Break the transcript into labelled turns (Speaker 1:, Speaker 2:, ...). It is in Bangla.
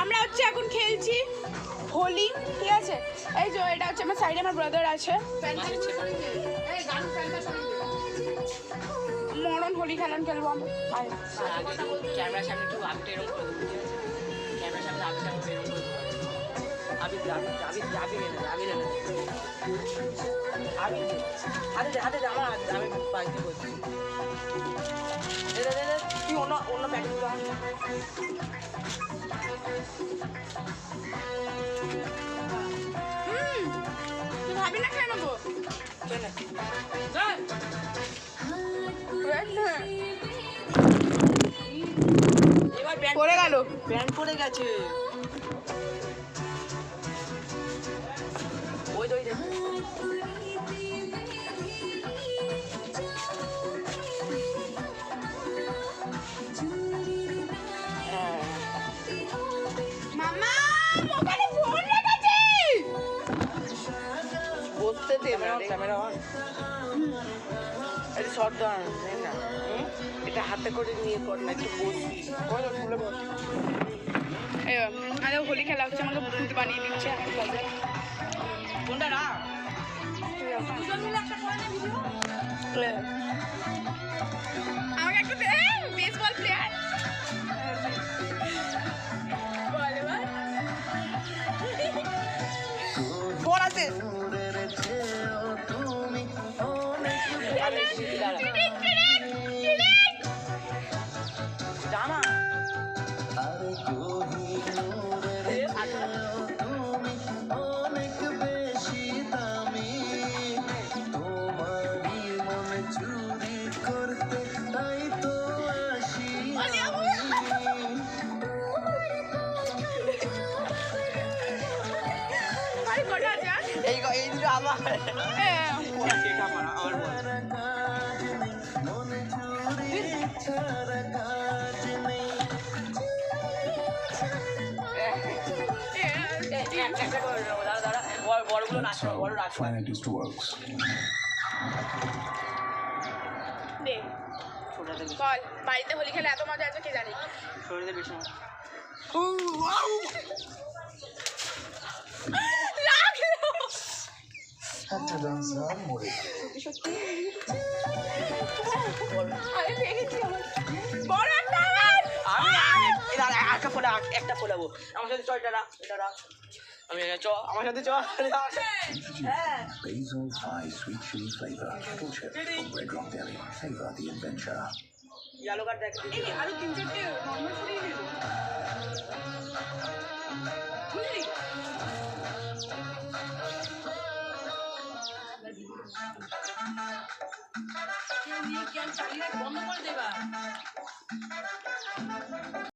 Speaker 1: আমরা হচ্ছে এখন খেলছি হোলি, ঠিক আছে? এই যে এটা হচ্ছে আমার সাইডে আমার ব্রাদার আছে, মরণ হোলি খেলবো আমরা।
Speaker 2: ক্যামেরার সামনে একটু আবিটা এরকম করে দেবো, ক্যামেরার সামনে আবিটা এরকম করে আবির হাতে আমার আমি বাইকে করছি। তুই অন্য প্যাকেট
Speaker 1: তুই ভাবি না খেয়ে নেবো
Speaker 2: এবার
Speaker 1: পড়ে গেল,
Speaker 2: প্যান্ট পড়ে গেছে। ওই তো
Speaker 1: মামা ওখানে ফোন রেখেছি,
Speaker 2: বসতে দে ক্যামেরা অন। এটা শর্ট দাও না, এটা হাতে করে নিয়ে কর না, একটু বসবি তুলে বস।
Speaker 1: আরে হোলি খেলা হচ্ছে, আমাকে ভূত বানিয়ে দিচ্ছে।
Speaker 2: কোনটা না
Speaker 1: আমাকে একটা বেসবল প্লেয়ার
Speaker 2: বল আছে জামা এই দুটো আমার বড়গুলো নাচ বড় নাচ
Speaker 1: বল, বাড়িতে হোলি খেলে এত মজা আছে কে জানি।
Speaker 2: শরীরে বেশি একটা ফোলাবো আমার সাথে চল, এটা আমি আমার সাথে চল।
Speaker 3: Basil Thai sweet chili flavor kettle chip from Red Rock Deli. Savor the adventure.
Speaker 2: Yellow card দেখ,
Speaker 1: আরো 3-4টে নরমাল ফুলি দিল বুঝলি। নিয়ে ক্যাম্প চালিয়ে বন্ধ করে দেবা।